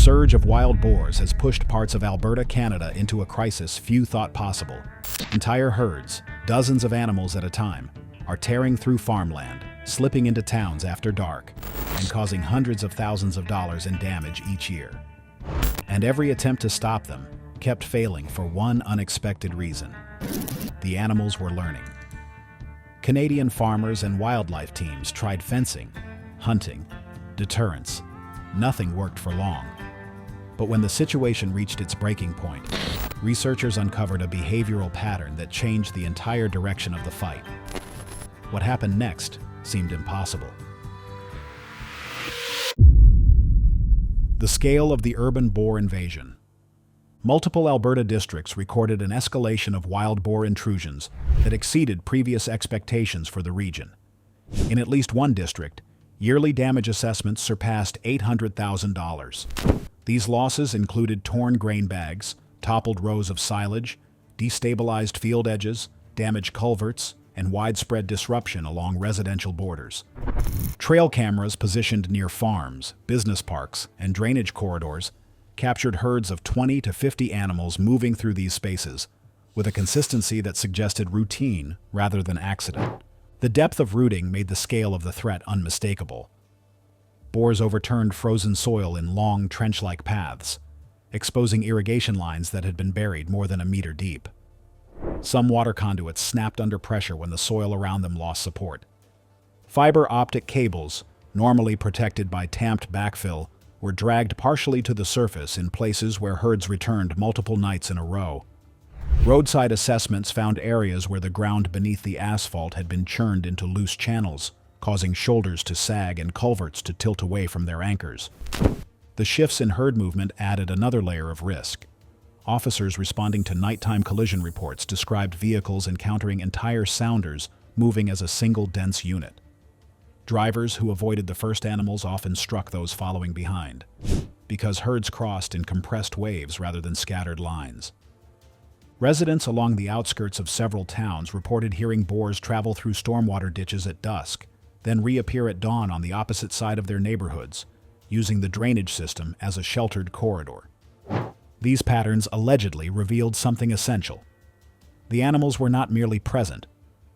surge of wild boars has pushed parts of Alberta, Canada into a crisis few thought possible. Entire herds, dozens of animals at a time, are tearing through farmland, slipping into towns after dark, and causing hundreds of thousands of dollars in damage each year. And every attempt to stop them kept failing for one unexpected reason. The animals were learning. Canadian farmers and wildlife teams tried fencing, hunting, deterrence. Nothing worked for long. But when the situation reached its breaking point, researchers uncovered a behavioral pattern that changed the entire direction of the fight. What happened next seemed impossible. The scale of the urban boar invasion. Multiple Alberta districts recorded an escalation of wild boar intrusions that exceeded previous expectations for the region. In at least one district, yearly damage assessments surpassed $800,000. These losses included torn grain bags, toppled rows of silage, destabilized field edges, damaged culverts, and widespread disruption along residential borders. Trail cameras positioned near farms, business parks, and drainage corridors captured herds of 20 to 50 animals moving through these spaces, with a consistency that suggested routine rather than accident. The depth of rooting made the scale of the threat unmistakable. Boars overturned frozen soil in long, trench-like paths, exposing irrigation lines that had been buried more than a meter deep. Some water conduits snapped under pressure when the soil around them lost support. Fiber optic cables, normally protected by tamped backfill, were dragged partially to the surface in places where herds returned multiple nights in a row. Roadside assessments found areas where the ground beneath the asphalt had been churned into loose channels, causing shoulders to sag and culverts to tilt away from their anchors. The shifts in herd movement added another layer of risk. Officers responding to nighttime collision reports described vehicles encountering entire sounders moving as a single dense unit. Drivers who avoided the first animals often struck those following behind, because herds crossed in compressed waves rather than scattered lines. Residents along the outskirts of several towns reported hearing boars travel through stormwater ditches at dusk, then reappear at dawn on the opposite side of their neighborhoods, using the drainage system as a sheltered corridor. These patterns allegedly revealed something essential. The animals were not merely present.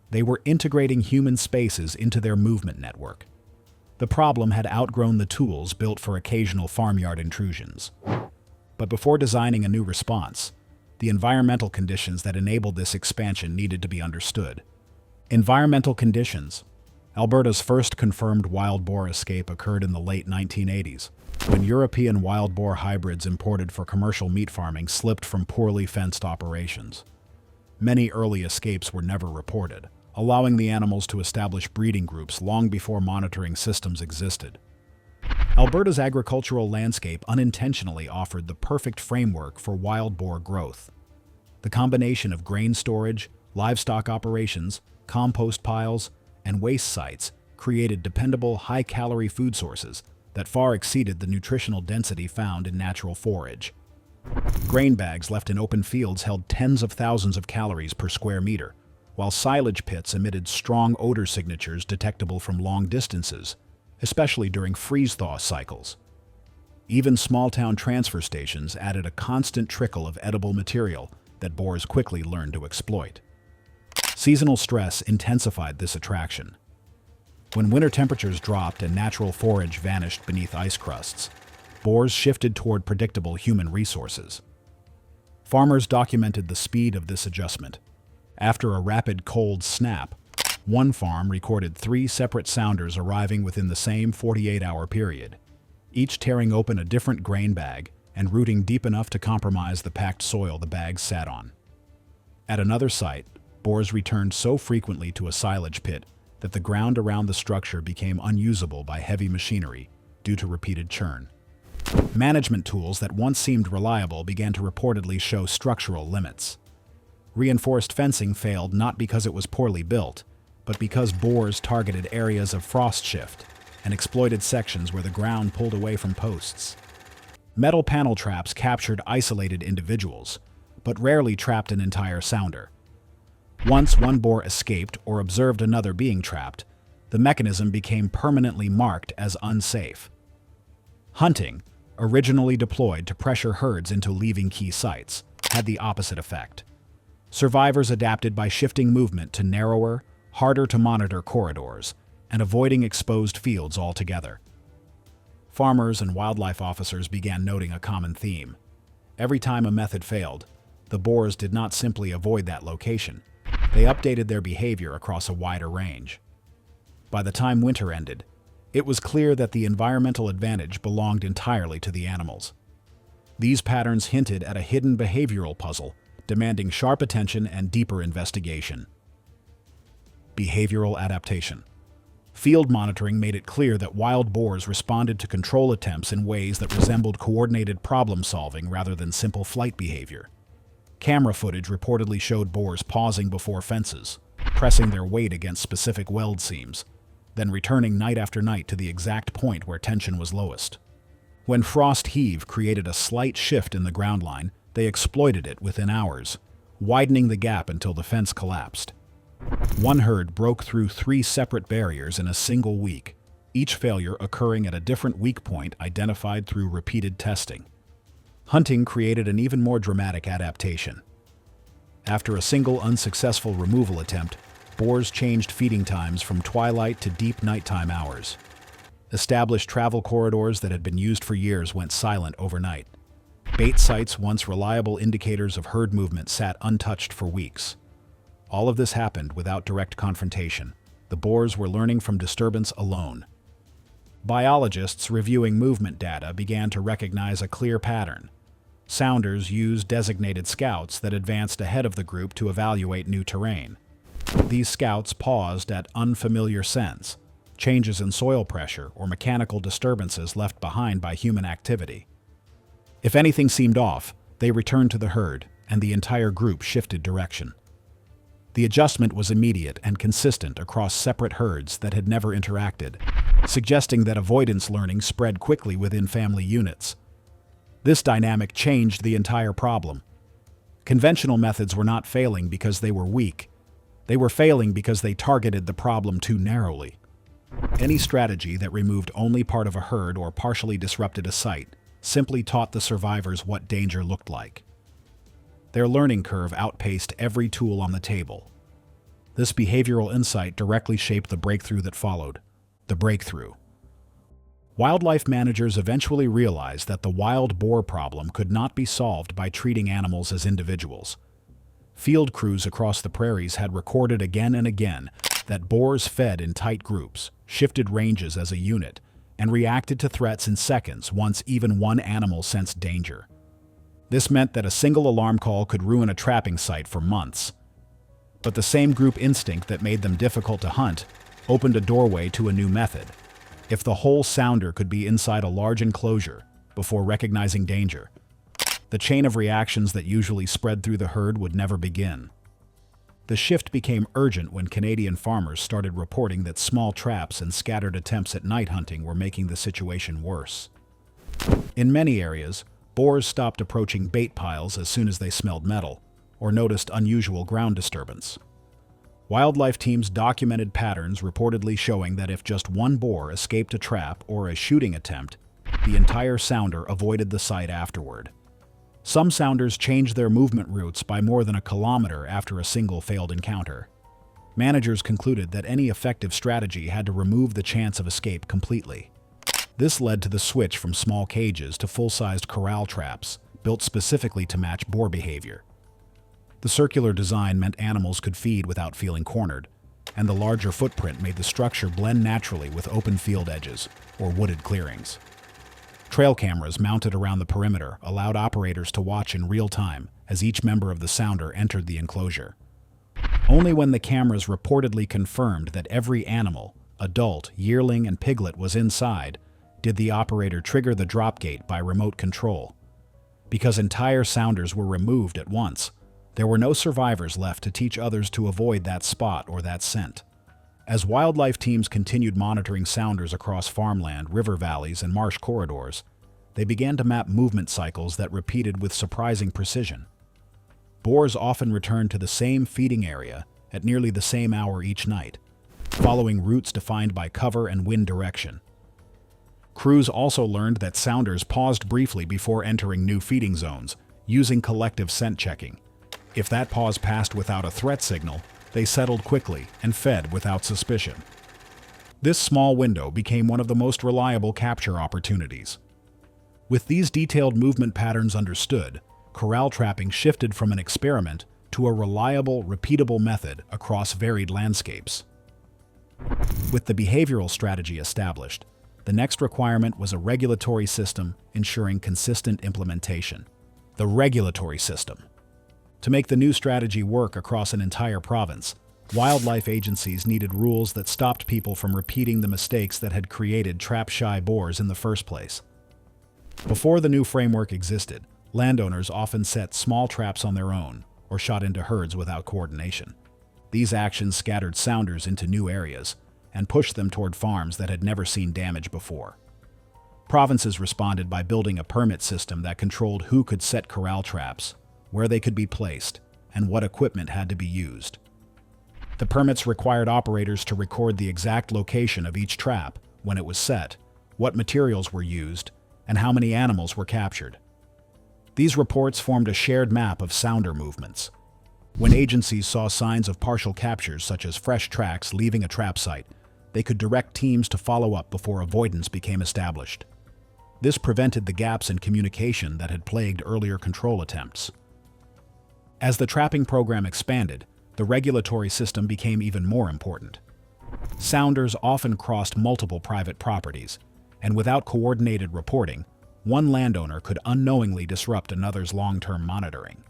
They were integrating human spaces into their movement network. The problem had outgrown the tools built for occasional farmyard intrusions. But before designing a new response, the environmental conditions that enabled this expansion needed to be understood. Environmental conditions. Alberta's first confirmed wild boar escape occurred in the late 1980s, when European wild boar hybrids imported for commercial meat farming slipped from poorly fenced operations. Many early escapes were never reported, allowing the animals to establish breeding groups long before monitoring systems existed. Alberta's agricultural landscape unintentionally offered the perfect framework for wild boar growth. The combination of grain storage, livestock operations, compost piles, and waste sites created dependable, high-calorie food sources that far exceeded the nutritional density found in natural forage. Grain bags left in open fields held tens of thousands of calories per square meter, while silage pits emitted strong odor signatures detectable from long distances, especially during freeze-thaw cycles. Even small-town transfer stations added a constant trickle of edible material that boars quickly learned to exploit. Seasonal stress intensified this attraction. When winter temperatures dropped and natural forage vanished beneath ice crusts, boars shifted toward predictable human resources. Farmers documented the speed of this adjustment. After a rapid cold snap, one farm recorded 3 separate sounders arriving within the same 48-hour period, each tearing open a different grain bag and rooting deep enough to compromise the packed soil the bags sat on. At another site, boars returned so frequently to a silage pit that the ground around the structure became unusable by heavy machinery due to repeated churn. Management tools that once seemed reliable began to reportedly show structural limits. Reinforced fencing failed not because it was poorly built, but because boars targeted areas of frost shift and exploited sections where the ground pulled away from posts. Metal panel traps captured isolated individuals, but rarely trapped an entire sounder. Once one boar escaped or observed another being trapped, the mechanism became permanently marked as unsafe. Hunting, originally deployed to pressure herds into leaving key sites, had the opposite effect. Survivors adapted by shifting movement to narrower, harder-to-monitor corridors and avoiding exposed fields altogether. Farmers and wildlife officers began noting a common theme. Every time a method failed, the boars did not simply avoid that location. They updated their behavior across a wider range. By the time winter ended, it was clear that the environmental advantage belonged entirely to the animals. These patterns hinted at a hidden behavioral puzzle, demanding sharp attention and deeper investigation. Behavioral adaptation. Field monitoring made it clear that wild boars responded to control attempts in ways that resembled coordinated problem-solving rather than simple flight behavior. Camera footage reportedly showed boars pausing before fences, pressing their weight against specific weld seams, then returning night after night to the exact point where tension was lowest. When frost heave created a slight shift in the ground line, they exploited it within hours, widening the gap until the fence collapsed. One herd broke through 3 separate barriers in a single week, each failure occurring at a different weak point identified through repeated testing. Hunting created an even more dramatic adaptation. After a single unsuccessful removal attempt, boars changed feeding times from twilight to deep nighttime hours. Established travel corridors that had been used for years went silent overnight. Bait sites, once reliable indicators of herd movement, sat untouched for weeks. All of this happened without direct confrontation. The boars were learning from disturbance alone. Biologists reviewing movement data began to recognize a clear pattern. Sounders used designated scouts that advanced ahead of the group to evaluate new terrain. These scouts paused at unfamiliar scents, changes in soil pressure, or mechanical disturbances left behind by human activity. If anything seemed off, they returned to the herd, and the entire group shifted direction. The adjustment was immediate and consistent across separate herds that had never interacted, suggesting that avoidance learning spread quickly within family units. This dynamic changed the entire problem. Conventional methods were not failing because they were weak. They were failing because they targeted the problem too narrowly. Any strategy that removed only part of a herd or partially disrupted a site simply taught the survivors what danger looked like. Their learning curve outpaced every tool on the table. This behavioral insight directly shaped the breakthrough that followed. The breakthrough. Wildlife managers eventually realized that the wild boar problem could not be solved by treating animals as individuals. Field crews across the prairies had recorded again and again that boars fed in tight groups, shifted ranges as a unit, and reacted to threats in seconds once even one animal sensed danger. This meant that a single alarm call could ruin a trapping site for months. But the same group instinct that made them difficult to hunt opened a doorway to a new method. If the whole sounder could be inside a large enclosure before recognizing danger, the chain of reactions that usually spread through the herd would never begin. The shift became urgent when Canadian farmers started reporting that small traps and scattered attempts at night hunting were making the situation worse. In many areas, boars stopped approaching bait piles as soon as they smelled metal or noticed unusual ground disturbance. Wildlife teams documented patterns reportedly showing that if just one boar escaped a trap or a shooting attempt, the entire sounder avoided the site afterward. Some sounders changed their movement routes by more than a kilometer after a single failed encounter. Managers concluded that any effective strategy had to remove the chance of escape completely. This led to the switch from small cages to full-sized corral traps, built specifically to match boar behavior. The circular design meant animals could feed without feeling cornered, and the larger footprint made the structure blend naturally with open field edges or wooded clearings. Trail cameras mounted around the perimeter allowed operators to watch in real time as each member of the sounder entered the enclosure. Only when the cameras reportedly confirmed that every animal, adult, yearling, and piglet was inside, did the operator trigger the drop gate by remote control. Because entire sounders were removed at once, there were no survivors left to teach others to avoid that spot or that scent. As wildlife teams continued monitoring sounders across farmland, river valleys, and marsh corridors, they began to map movement cycles that repeated with surprising precision. Boars often returned to the same feeding area at nearly the same hour each night, following routes defined by cover and wind direction. Crews also learned that sounders paused briefly before entering new feeding zones, using collective scent checking. If that pause passed without a threat signal, they settled quickly and fed without suspicion. This small window became one of the most reliable capture opportunities. With these detailed movement patterns understood, corral trapping shifted from an experiment to a reliable, repeatable method across varied landscapes. With the behavioral strategy established, the next requirement was a regulatory system ensuring consistent implementation. The regulatory system. To make the new strategy work across an entire province, wildlife agencies needed rules that stopped people from repeating the mistakes that had created trap-shy boars in the first place. Before the new framework existed, landowners often set small traps on their own or shot into herds without coordination. These actions scattered sounders into new areas and pushed them toward farms that had never seen damage before. Provinces responded by building a permit system that controlled who could set corral traps, where they could be placed, and what equipment had to be used. The permits required operators to record the exact location of each trap, when it was set, what materials were used, and how many animals were captured. These reports formed a shared map of sounder movements. When agencies saw signs of partial captures, such as fresh tracks leaving a trap site, they could direct teams to follow up before avoidance became established. This prevented the gaps in communication that had plagued earlier control attempts. As the trapping program expanded, the regulatory system became even more important. Sounders often crossed multiple private properties, and without coordinated reporting, one landowner could unknowingly disrupt another's long-term monitoring.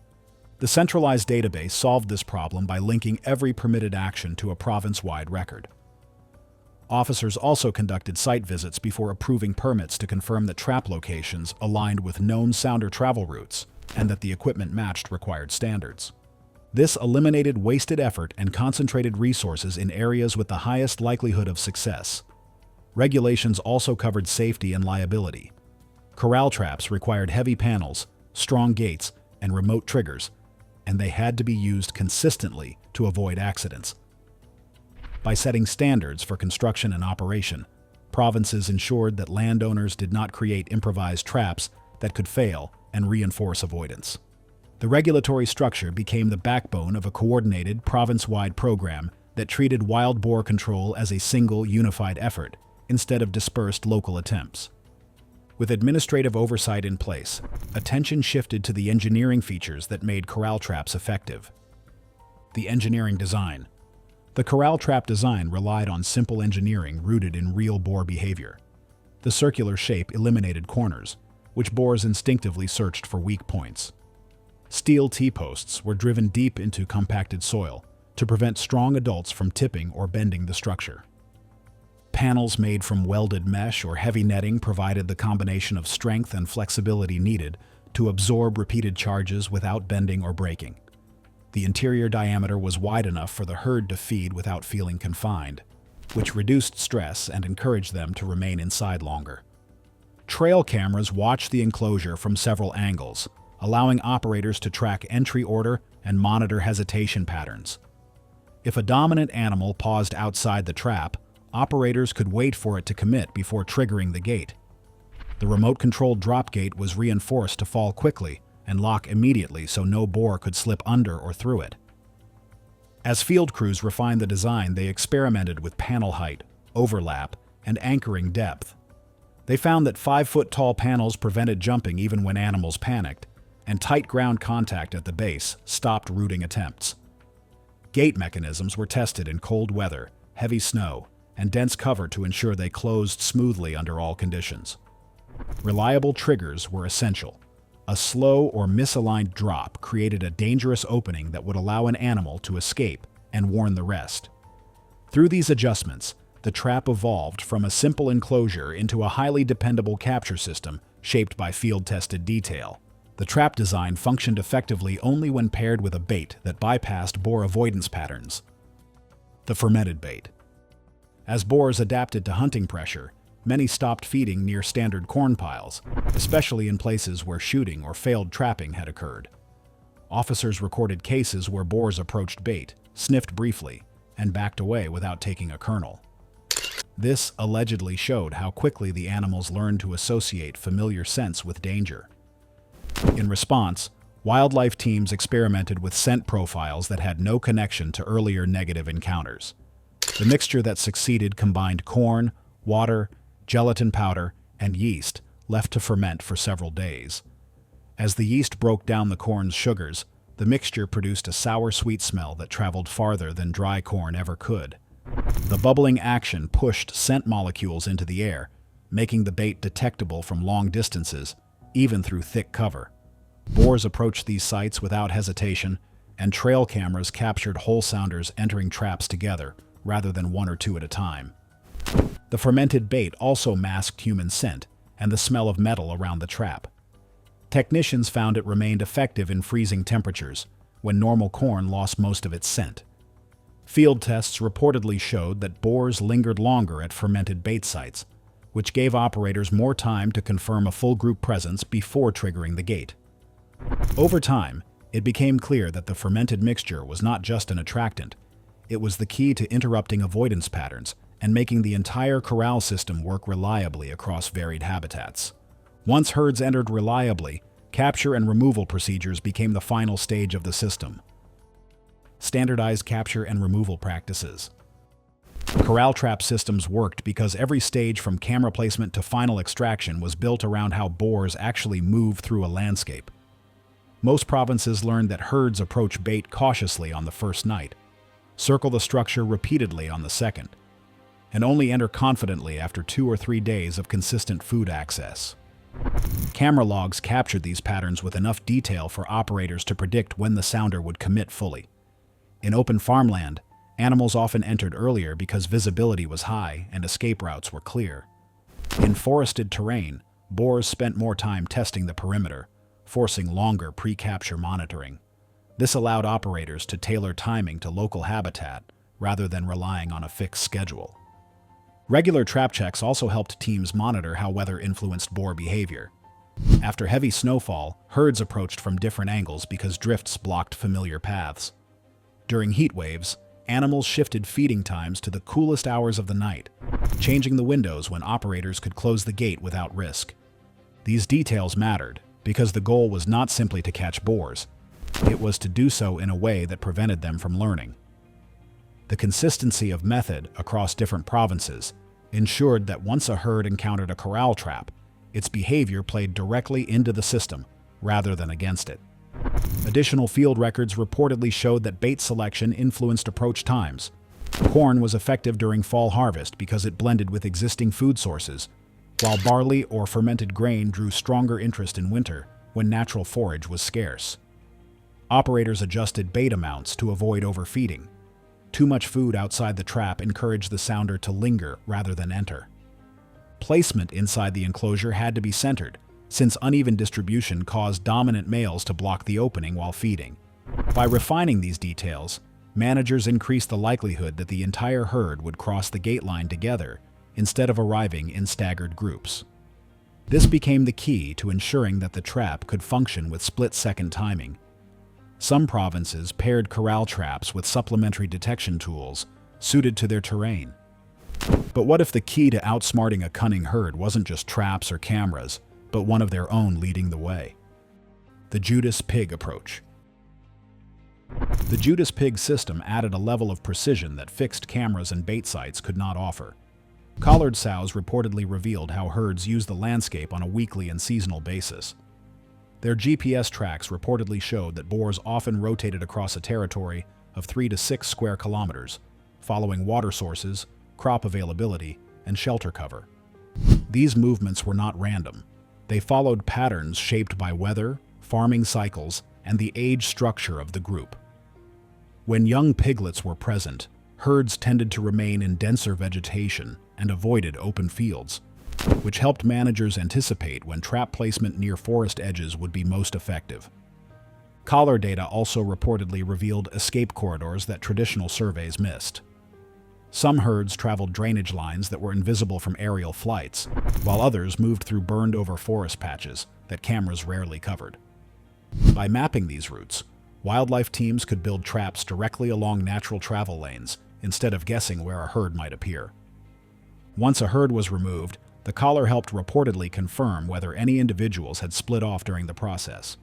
The centralized database solved this problem by linking every permitted action to a province-wide record. Officers also conducted site visits before approving permits to confirm that trap locations aligned with known sounder travel routes and that the equipment matched required standards. This eliminated wasted effort and concentrated resources in areas with the highest likelihood of success. Regulations also covered safety and liability. Corral traps required heavy panels, strong gates, and remote triggers, and they had to be used consistently to avoid accidents. By setting standards for construction and operation, provinces ensured that landowners did not create improvised traps that could fail and reinforce avoidance. The regulatory structure became the backbone of a coordinated, province-wide program that treated wild boar control as a single, unified effort, instead of dispersed local attempts. With administrative oversight in place, attention shifted to the engineering features that made corral traps effective. The engineering design. The corral trap design relied on simple engineering rooted in real boar behavior. The circular shape eliminated corners, which boars instinctively searched for weak points. Steel T-posts were driven deep into compacted soil to prevent strong adults from tipping or bending the structure. Panels made from welded mesh or heavy netting provided the combination of strength and flexibility needed to absorb repeated charges without bending or breaking. The interior diameter was wide enough for the herd to feed without feeling confined, which reduced stress and encouraged them to remain inside longer. Trail cameras watched the enclosure from several angles, allowing operators to track entry order and monitor hesitation patterns. If a dominant animal paused outside the trap, operators could wait for it to commit before triggering the gate. The remote-controlled drop gate was reinforced to fall quickly and lock immediately so no boar could slip under or through it. As field crews refined the design, they experimented with panel height, overlap, and anchoring depth. They found that 5-foot-tall panels prevented jumping even when animals panicked, and tight ground contact at the base stopped rooting attempts. Gate mechanisms were tested in cold weather, heavy snow, and dense cover to ensure they closed smoothly under all conditions. Reliable triggers were essential. A slow or misaligned drop created a dangerous opening that would allow an animal to escape and warn the rest. Through these adjustments, the trap evolved from a simple enclosure into a highly dependable capture system shaped by field-tested detail. The trap design functioned effectively only when paired with a bait that bypassed boar avoidance patterns. The fermented bait. As boars adapted to hunting pressure, many stopped feeding near standard corn piles, especially in places where shooting or failed trapping had occurred. Officers recorded cases where boars approached bait, sniffed briefly, and backed away without taking a kernel. This allegedly showed how quickly the animals learned to associate familiar scents with danger. In response, wildlife teams experimented with scent profiles that had no connection to earlier negative encounters. The mixture that succeeded combined corn, water, gelatin powder, and yeast, left to ferment for several days. As the yeast broke down the corn's sugars, the mixture produced a sour-sweet smell that traveled farther than dry corn ever could. The bubbling action pushed scent molecules into the air, making the bait detectable from long distances, even through thick cover. Boars approached these sites without hesitation, and trail cameras captured whole sounders entering traps together, rather than one or two at a time. The fermented bait also masked human scent and the smell of metal around the trap. Technicians found it remained effective in freezing temperatures, when normal corn lost most of its scent. Field tests reportedly showed that boars lingered longer at fermented bait sites, which gave operators more time to confirm a full group presence before triggering the gate. Over time, it became clear that the fermented mixture was not just an attractant, it was the key to interrupting avoidance patterns and making the entire corral system work reliably across varied habitats. Once herds entered reliably, capture and removal procedures became the final stage of the system. Standardized capture and removal practices. Corral trap systems worked because every stage from camera placement to final extraction was built around how boars actually move through a landscape. Most provinces learned that herds approach bait cautiously on the first night, circle the structure repeatedly on the second, and only enter confidently after 2 or 3 days of consistent food access. Camera logs captured these patterns with enough detail for operators to predict when the sounder would commit fully. In open farmland, animals often entered earlier because visibility was high and escape routes were clear. In forested terrain, boars spent more time testing the perimeter, forcing longer pre-capture monitoring. This allowed operators to tailor timing to local habitat rather than relying on a fixed schedule. Regular trap checks also helped teams monitor how weather influenced boar behavior. After heavy snowfall, herds approached from different angles because drifts blocked familiar paths. During heat waves, animals shifted feeding times to the coolest hours of the night, changing the windows when operators could close the gate without risk. These details mattered because the goal was not simply to catch boars, it was to do so in a way that prevented them from learning. The consistency of method across different provinces ensured that once a herd encountered a corral trap, its behavior played directly into the system rather than against it. Additional field records reportedly showed that bait selection influenced approach times. Corn was effective during fall harvest because it blended with existing food sources, while barley or fermented grain drew stronger interest in winter when natural forage was scarce. Operators adjusted bait amounts to avoid overfeeding. Too much food outside the trap encouraged the sounder to linger rather than enter. Placement inside the enclosure had to be centered, since uneven distribution caused dominant males to block the opening while feeding. By refining these details, managers increased the likelihood that the entire herd would cross the gate line together instead of arriving in staggered groups. This became the key to ensuring that the trap could function with split-second timing. Some provinces paired corral traps with supplementary detection tools suited to their terrain. But what if the key to outsmarting a cunning herd wasn't just traps or cameras, but one of their own leading the way? The Judas Pig approach. The Judas Pig system added a level of precision that fixed cameras and bait sites could not offer. Collared sows reportedly revealed how herds use the landscape on a weekly and seasonal basis. Their GPS tracks reportedly showed that boars often rotated across a territory of 3 to 6 square kilometers, following water sources, crop availability, and shelter cover. These movements were not random. They followed patterns shaped by weather, farming cycles, and the age structure of the group. When young piglets were present, herds tended to remain in denser vegetation and avoided open fields, which helped managers anticipate when trap placement near forest edges would be most effective. Collar data also reportedly revealed escape corridors that traditional surveys missed. Some herds traveled drainage lines that were invisible from aerial flights, while others moved through burned-over forest patches that cameras rarely covered. By mapping these routes, wildlife teams could build traps directly along natural travel lanes instead of guessing where a herd might appear. Once a herd was removed, the collar helped reportedly confirm whether any individuals had split off during the process.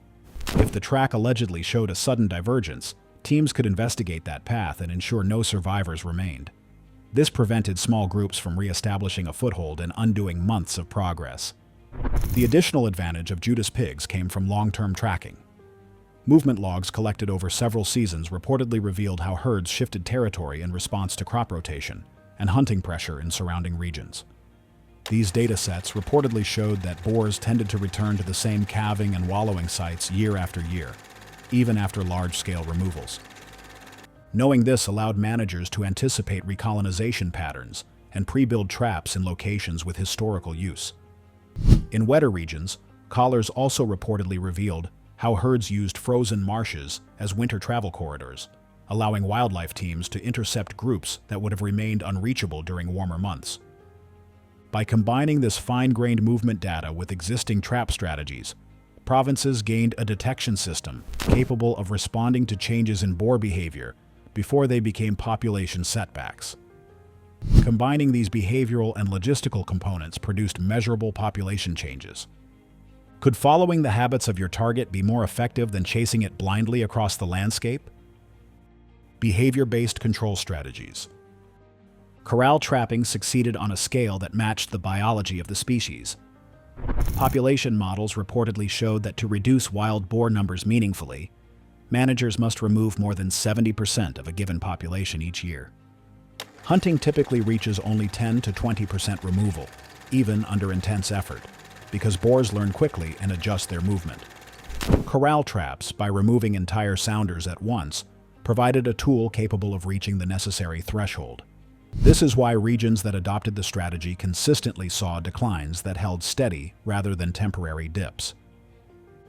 If the track allegedly showed a sudden divergence, teams could investigate that path and ensure no survivors remained. This prevented small groups from re-establishing a foothold and undoing months of progress. The additional advantage of Judas pigs came from long-term tracking. Movement logs collected over several seasons reportedly revealed how herds shifted territory in response to crop rotation and hunting pressure in surrounding regions. These data sets reportedly showed that boars tended to return to the same calving and wallowing sites year after year, even after large-scale removals. Knowing this allowed managers to anticipate recolonization patterns and pre-build traps in locations with historical use. In wetter regions, collars also reportedly revealed how herds used frozen marshes as winter travel corridors, allowing wildlife teams to intercept groups that would have remained unreachable during warmer months. By combining this fine-grained movement data with existing trap strategies, provinces gained a detection system capable of responding to changes in boar behavior before they became population setbacks. Combining these behavioral and logistical components produced measurable population changes. Could following the habits of your target be more effective than chasing it blindly across the landscape? Behavior-based control strategies. Corral trapping succeeded on a scale that matched the biology of the species. Population models reportedly showed that to reduce wild boar numbers meaningfully, managers must remove more than 70% of a given population each year. Hunting typically reaches only 10 to 20% removal, even under intense effort, because boars learn quickly and adjust their movement. Corral traps, by removing entire sounders at once, provided a tool capable of reaching the necessary threshold. This is why regions that adopted the strategy consistently saw declines that held steady rather than temporary dips.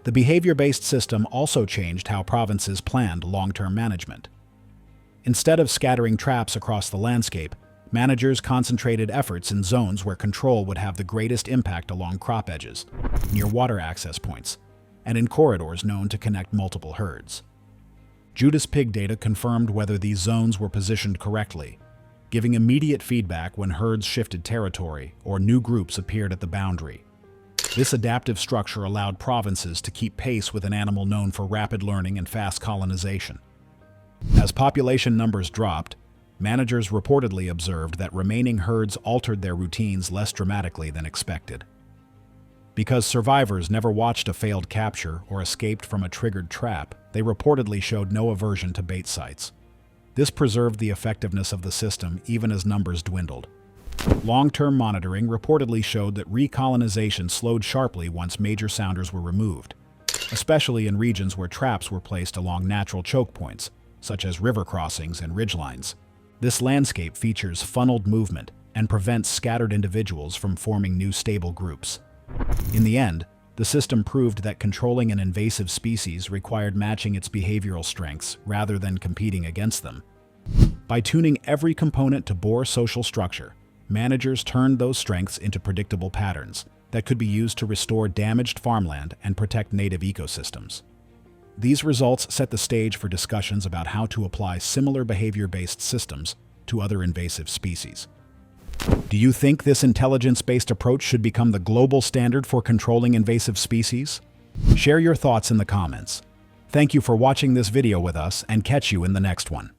The behavior-based system also changed how provinces planned long-term management. Instead of scattering traps across the landscape, managers concentrated efforts in zones where control would have the greatest impact along crop edges, near water access points, and in corridors known to connect multiple herds. Judas pig data confirmed whether these zones were positioned correctly, giving immediate feedback when herds shifted territory or new groups appeared at the boundary. This adaptive structure allowed provinces to keep pace with an animal known for rapid learning and fast colonization. As population numbers dropped, managers reportedly observed that remaining herds altered their routines less dramatically than expected. Because survivors never watched a failed capture or escaped from a triggered trap, they reportedly showed no aversion to bait sites. This preserved the effectiveness of the system even as numbers dwindled. Long-term monitoring reportedly showed that recolonization slowed sharply once major sounders were removed, especially in regions where traps were placed along natural choke points, such as river crossings and ridgelines. This landscape features funneled movement and prevents scattered individuals from forming new stable groups. In the end, the system proved that controlling an invasive species required matching its behavioral strengths rather than competing against them. By tuning every component to boar social structure, managers turned those strengths into predictable patterns that could be used to restore damaged farmland and protect native ecosystems. These results set the stage for discussions about how to apply similar behavior-based systems to other invasive species. Do you think this intelligence-based approach should become the global standard for controlling invasive species? Share your thoughts in the comments. Thank you for watching this video with us, and catch you in the next one.